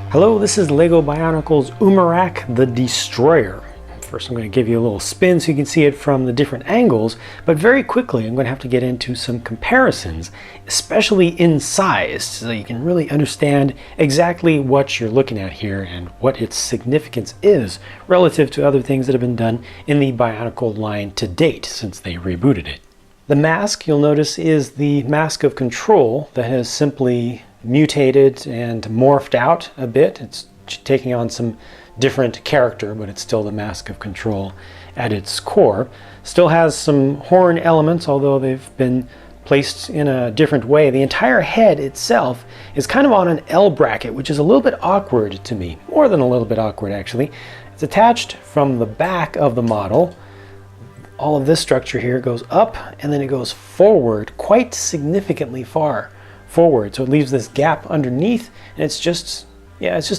Hello, this is LEGO Bionicle's Umarak the Destroyer. First I'm going to give you a little spin so you can see it from the different angles, but very quickly I'm going to have to get into some comparisons, especially in size, so you can really understand exactly what you're looking at here and what its significance is relative to other things that have been done in the Bionicle line to date since they rebooted it. The mask, you'll notice, is the mask of control that has simply mutated and morphed out a bit. It's taking on some different character, but it's still the mask of control at its core. Still has some horn elements, although they've been placed in a different way. The entire head itself is kind of on an L bracket, which is a little bit awkward to me. More than a little bit awkward, actually. It's attached from the back of the model. All of this structure here goes up and then it goes forward, quite significantly far forward. So it leaves this gap underneath, and it's just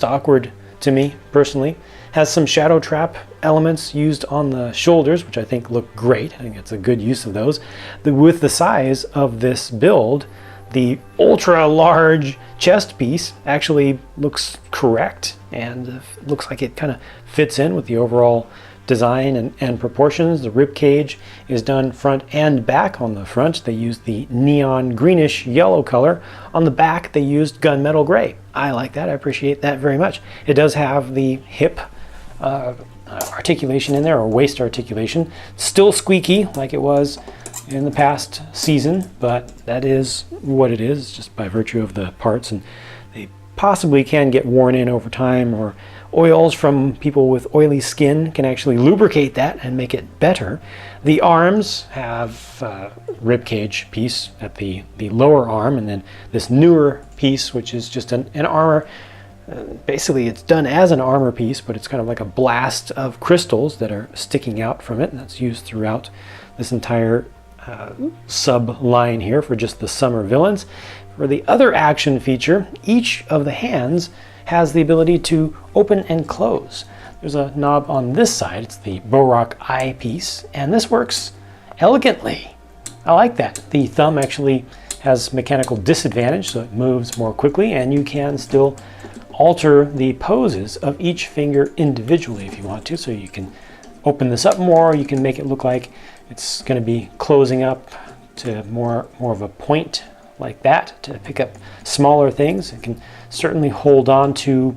awkward to me personally. Has some shadow trap elements used on the shoulders, which I think look great. I think it's a good use of those. With the size of this build, the ultra large chest piece actually looks correct and looks like it kind of fits in with the overall design and proportions. The rib cage is done front and back. On the front they used the neon greenish yellow color. On the back they used gunmetal gray. I like that. I appreciate that very much. It does have the hip articulation in there, or waist articulation. Still squeaky like it was in the past season, but that is what it is just by virtue of the parts, and they possibly can get worn in over time, or oils from people with oily skin can actually lubricate that and make it better. The arms have a rib cage piece at the lower arm, and then this newer piece, which is just an armor. Basically it's done as an armor piece, but it's kind of like a blast of crystals that are sticking out from it, and that's used throughout this entire sub line here for just the summer villains. For the other action feature, each of the hands has the ability to open and close. There's a knob on this side, it's the Borak eye piece, and this works elegantly. I like that. The thumb actually has mechanical disadvantage, so it moves more quickly, and you can still alter the poses of each finger individually if you want to. So you can open this up more, you can make it look like it's going to be closing up to more of a point like that to pick up smaller things. It can certainly hold on to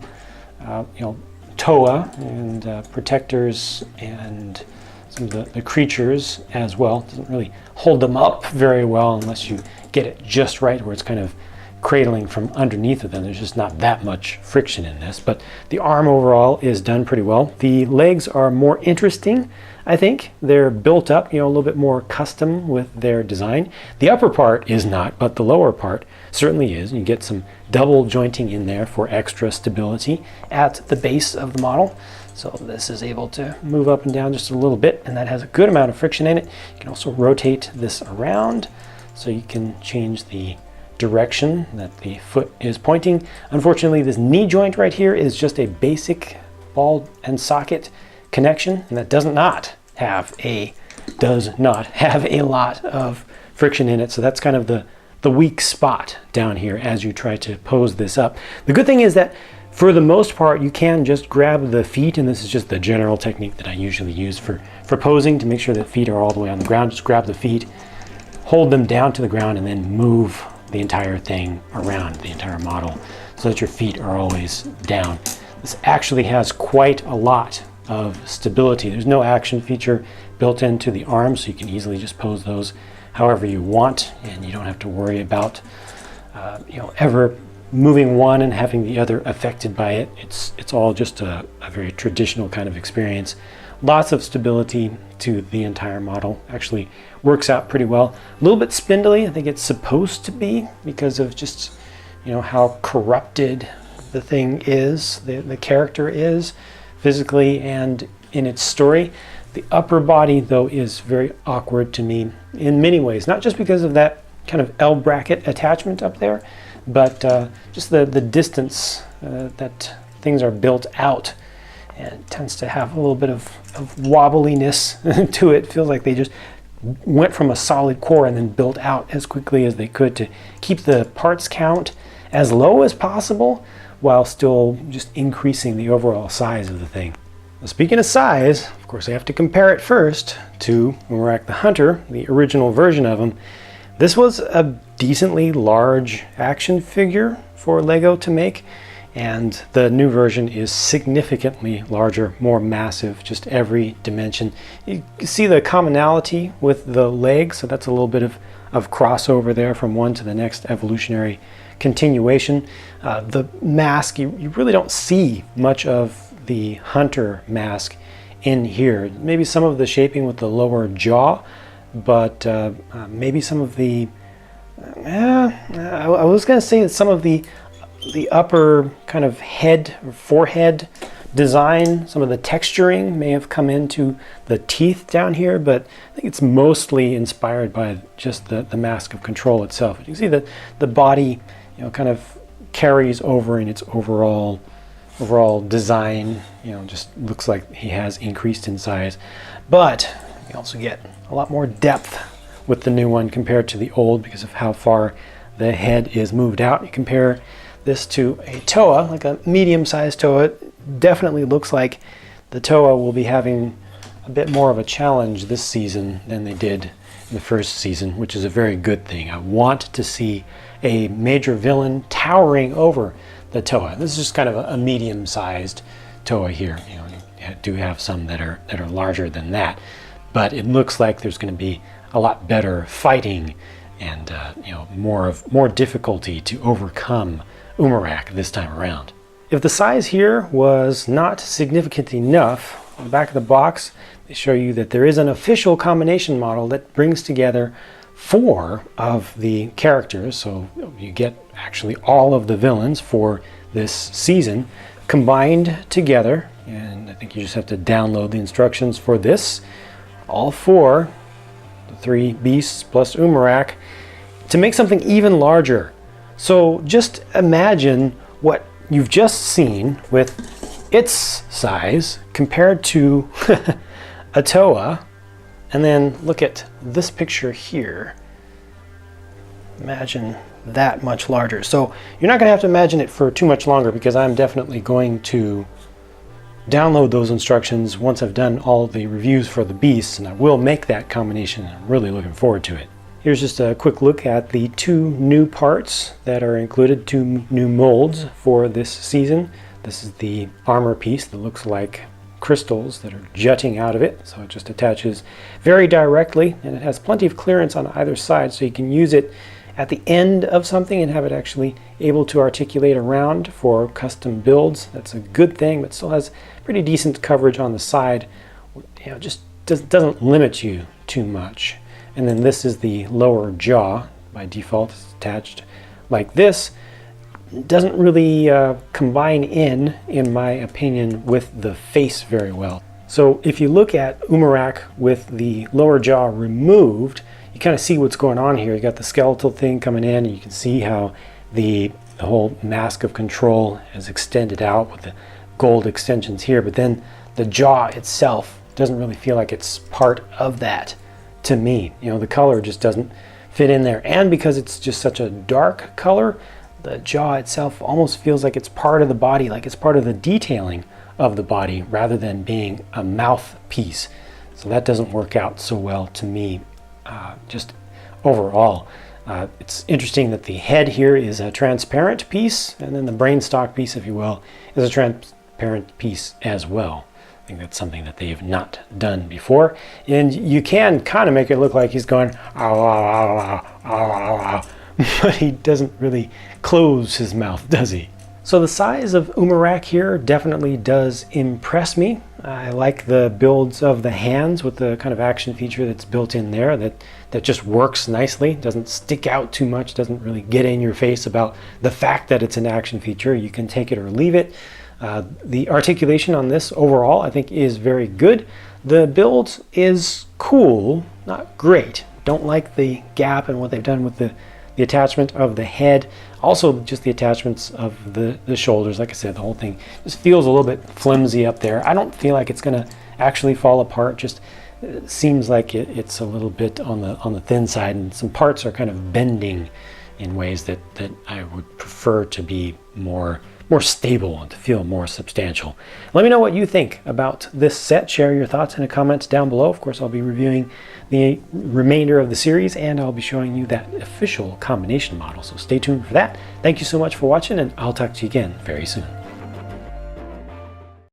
TOA and protectors and some of the creatures as well. It doesn't really hold them up very well unless you get it just right, where it's kind of cradling from underneath of them. There's just not that much friction in this, but the arm overall is done pretty well. The legs are more interesting, I think. They're built up, a little bit more custom with their design. The upper part is not, but the lower part certainly is. You get some double jointing in there for extra stability at the base of the model. So this is able to move up and down just a little bit, and that has a good amount of friction in it. You can also rotate this around so you can change the direction that the foot is pointing. Unfortunately, this knee joint right here is just a basic ball and socket connection, and that does not have a lot of friction in it. So that's kind of the weak spot down here as you try to pose this up. The good thing is that for the most part you can just grab the feet, and this is just the general technique that I usually use for posing to make sure that feet are all the way on the ground. Just grab the feet, hold them down to the ground, and then move the entire thing around, the entire model, so that your feet are always down. This actually has quite a lot of stability. There's no action feature built into the arms, so you can easily just pose those however you want, and you don't have to worry about ever moving one and having the other affected by it. It's all just a very traditional kind of experience. Lots of stability to the entire model. Actually works out pretty well. A little bit spindly, I think it's supposed to be, because of just how corrupted the thing is, the character is physically and in its story. The upper body though is very awkward to me in many ways, not just because of that kind of L bracket attachment up there, but just the distance that things are built out, and it tends to have a little bit of wobbliness to it. It feels like they just went from a solid core and then built out as quickly as they could to keep the parts count as low as possible, while still just increasing the overall size of the thing. Now, speaking of size, of course I have to compare it first to Umarak the Hunter, the original version of him. This was a decently large action figure for Lego to make, and the new version is significantly larger, more massive, just every dimension. You see the commonality with the legs, so that's a little bit of crossover there from one to the next evolutionary continuation. The mask, you really don't see much of the Hunter mask in here. Maybe some of the shaping with the lower jaw, but maybe some of the, I was going to say that some of the upper kind of head or forehead design, some of the texturing may have come into the teeth down here, but I think it's mostly inspired by just the mask of control itself. You can see that the body, you know, kind of carries over in its overall design. You know, just looks like he has increased in size, but you also get a lot more depth with the new one compared to the old because of how far the head is moved out. You compare this to a Toa, like a medium-sized Toa. It definitely looks like the Toa will be having a bit more of a challenge this season than they did in the first season, which is a very good thing. I want to see a major villain towering over the Toa. This is just kind of a medium-sized Toa here. You know, you do have some that are larger than that, but it looks like there's going to be a lot better fighting and you know, more difficulty to overcome Umarak this time around. If the size here was not significant enough, on the back of the box they show you that there is an official combination model that brings together 4 of the characters, so you get actually all of the villains for this season combined together, and I think you just have to download the instructions for this, all 4, the 3 beasts plus Umarak, to make something even larger. So just imagine what you've just seen with its size compared to a Toa, and then look at this picture here. Imagine that much larger. So you're not going to have to imagine it for too much longer, because I'm definitely going to download those instructions once I've done all the reviews for the beasts, and I will make that combination. I'm really looking forward to it. Here's just a quick look at the 2 new parts that are included, 2 new molds for this season. This is the armor piece that looks like crystals that are jutting out of it, so it just attaches very directly, and it has plenty of clearance on either side, so you can use it at the end of something and have it actually able to articulate around for custom builds. That's a good thing, but still has pretty decent coverage on the side. You know, just doesn't limit you too much. And then this is the lower jaw. By default, it's attached like this. It doesn't really combine in my opinion, with the face very well. So if you look at Umarak with the lower jaw removed, you kind of see what's going on here. You got the skeletal thing coming in, and you can see how the whole mask of control is extended out with the gold extensions here, but then the jaw itself doesn't really feel like it's part of that. To me, you know, the color just doesn't fit in there, and because it's just such a dark color, the jaw itself almost feels like it's part of the body, like it's part of the detailing of the body rather than being a mouthpiece. So that doesn't work out so well to me, just overall. It's interesting that the head here is a transparent piece, and then the brainstalk piece, if you will, is a transparent piece as well. I think that's something that they've not done before, and you can kind of make it look like he's going ow, ow, ow, ow, ow, ow, but he doesn't really close his mouth, does he? So the size of Umarak here definitely does impress me. I like the builds of the hands with the kind of action feature that's built in there that just works nicely, doesn't stick out too much, doesn't really get in your face about the fact that it's an action feature. You can take it or leave it. The articulation on this overall I think is very good. The build is cool, not great. Don't like the gap and what they've done with the attachment of the head. Also just the attachments of the shoulders. Like I said, the whole thing just feels a little bit flimsy up there. I don't feel like it's going to actually fall apart. Just it seems like it's a little bit on the thin side, and some parts are kind of bending in ways that I would prefer to be more more stable and to feel more substantial. Let me know what you think about this set. Share your thoughts in the comments down below. Of course, I'll be reviewing the remainder of the series, and I'll be showing you that official combination model. So stay tuned for that. Thank you so much for watching, and I'll talk to you again very soon.